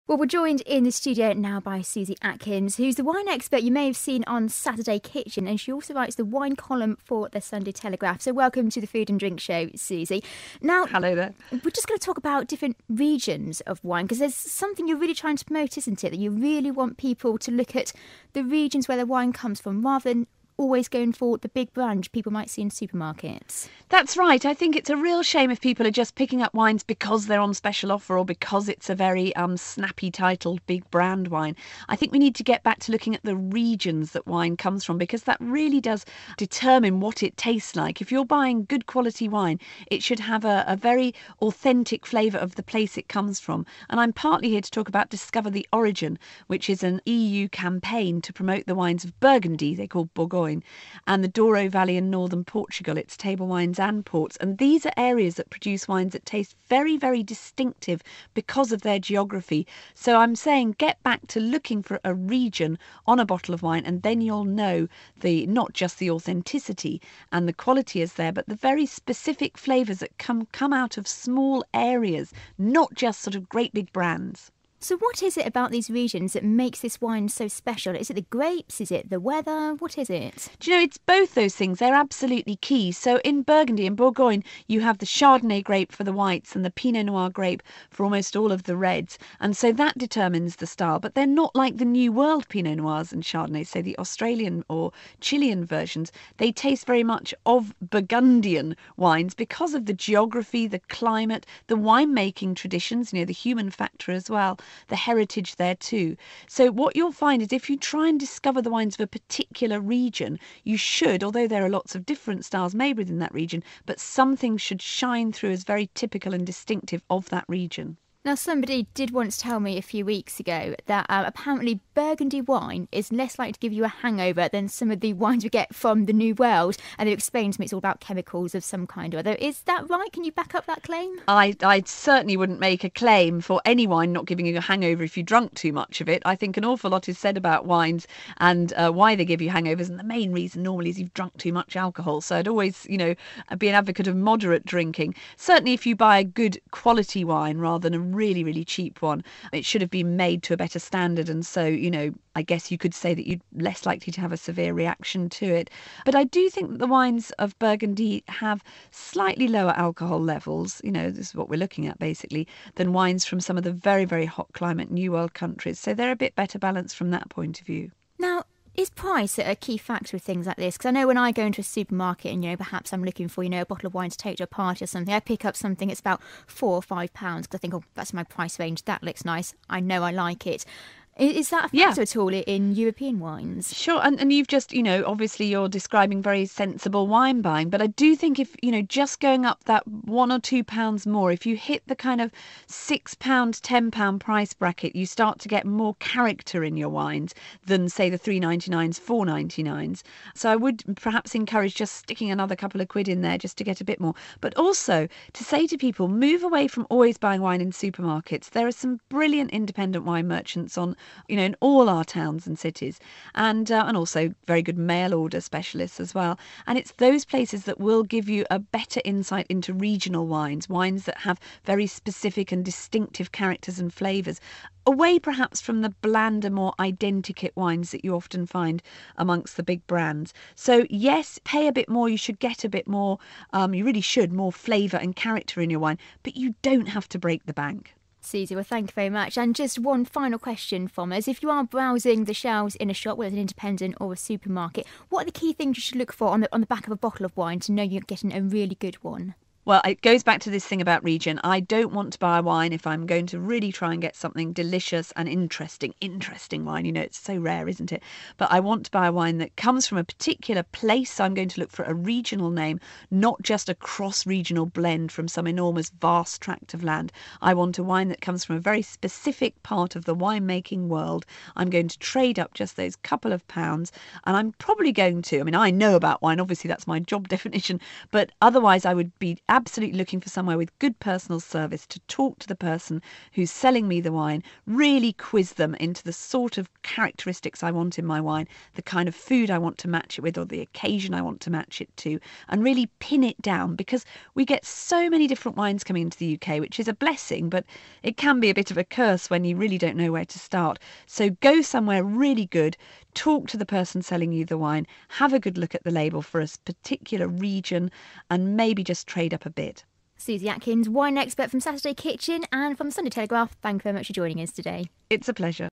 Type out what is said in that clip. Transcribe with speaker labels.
Speaker 1: Well, we're joined in the studio now by Susie Atkins, who's the wine expert you may have seen on Saturday Kitchen, and she also writes the wine column for the Sunday Telegraph. So welcome to the Food and Drink Show, Susie. Now,
Speaker 2: hello there.
Speaker 1: We're just going to talk about different regions of wine, because there's something you're really trying to promote, isn't it? That you really want people to look at the regions where the wine comes from, rather than always going for the big brand people might see in supermarkets.
Speaker 2: That's right. I think it's a real shame if people are just picking up wines because they're on special offer or because it's a very snappy titled big brand wine. I think we need to get back to looking at the regions that wine comes from, because that really does determine what it tastes like. If you're buying good quality wine, it should have a very authentic flavour of the place it comes from. And I'm partly here to talk about Discover the Origin, which is an EU campaign to promote the wines of Burgundy, they call Bourgogne, and the Douro Valley in northern Portugal. It's table wines and ports, and these are areas that produce wines that taste very, very distinctive because of their geography. So I'm saying get back to looking for a region on a bottle of wine, and then you'll know not just the authenticity and the quality is there, but the very specific flavours that come out of small areas, not just sort of great big brands.
Speaker 1: So what is it about these regions that makes this wine so special? Is it the grapes? Is it the weather? What is it?
Speaker 2: Do you know, it's both those things. They're absolutely key. So in Burgundy and Bourgogne, you have the Chardonnay grape for the whites and the Pinot Noir grape for almost all of the reds. And so that determines the style. But they're not like the New World Pinot Noirs and Chardonnays, say the Australian or Chilean versions. They taste very much of Burgundian wines because of the geography, the climate, the winemaking traditions, the human factor as well, the heritage there too. So what you'll find is if you try and discover the wines of a particular region, you should, although there are lots of different styles made within that region, but something should shine through as very typical and distinctive of that region.
Speaker 1: Now, somebody did once tell me a few weeks ago that apparently Burgundy wine is less likely to give you a hangover than some of the wines we get from the New World. And they explained to me it's all about chemicals of some kind or other. Is that right? Can you back up that claim?
Speaker 2: I certainly wouldn't make a claim for any wine not giving you a hangover if you drunk too much of it. I think an awful lot is said about wines and why they give you hangovers. And the main reason normally is you've drunk too much alcohol. So I'd always, be an advocate of moderate drinking. Certainly if you buy a good quality wine rather than a really, really cheap one, it should have been made to a better standard, and so I guess you could say that you're less likely to have a severe reaction to it. But I do think that the wines of Burgundy have slightly lower alcohol levels, this is what we're looking at basically, than wines from some of the very, very hot climate New World countries, so they're a bit better balanced from that point of view.
Speaker 1: Now, is price a key factor with things like this? Because I know when I go into a supermarket and, perhaps I'm looking for, a bottle of wine to take to a party or something, I pick up something that's about £4 or £5 because I think, that's my price range. That looks nice. I know I like it. Is that a factor at all in European wines?
Speaker 2: Sure, and you've just, obviously you're describing very sensible wine buying, but I do think if, just going up that £1 or £2 more, if you hit the kind of £6, £10 price bracket, you start to get more character in your wines than, say, the £3.99s, £4.99s. So I would perhaps encourage just sticking another couple of quid in there just to get a bit more. But also to say to people, move away from always buying wine in supermarkets. There are some brilliant independent wine merchants in all our towns and cities, and also very good mail order specialists as well. And it's those places that will give you a better insight into regional wines that have very specific and distinctive characters and flavours, away perhaps from the blander, more identikit wines that you often find amongst the big brands. So yes, pay a bit more, you should get a bit more, you really should, more flavour and character in your wine, but you don't have to break the bank.
Speaker 1: Susie, well, thank you very much. And just one final question from us. If you are browsing the shelves in a shop, whether it's an independent or a supermarket, what are the key things you should look for on the back of a bottle of wine to know you're getting a really good one?
Speaker 2: Well, it goes back to this thing about region. I don't want to buy a wine if I'm going to really try and get something delicious and interesting wine. It's so rare, isn't it? But I want to buy a wine that comes from a particular place. So I'm going to look for a regional name, not just a cross-regional blend from some enormous, vast tract of land. I want a wine that comes from a very specific part of the winemaking world. I'm going to trade up just those couple of pounds, and I'm probably going to, I know about wine, obviously that's my job definition, but otherwise I would be absolutely looking for somewhere with good personal service, to talk to the person who's selling me the wine, really quiz them into the sort of characteristics I want in my wine, the kind of food I want to match it with, or the occasion I want to match it to, and really pin it down, because we get so many different wines coming into the UK, which is a blessing, but it can be a bit of a curse when you really don't know where to start. So go somewhere really good, talk to the person selling you the wine, have a good look at the label for a particular region, and maybe just trade up a bit.
Speaker 1: Susie Atkins, wine expert from Saturday Kitchen and from the Sunday Telegraph, thank you very much for joining us today.
Speaker 2: It's a pleasure.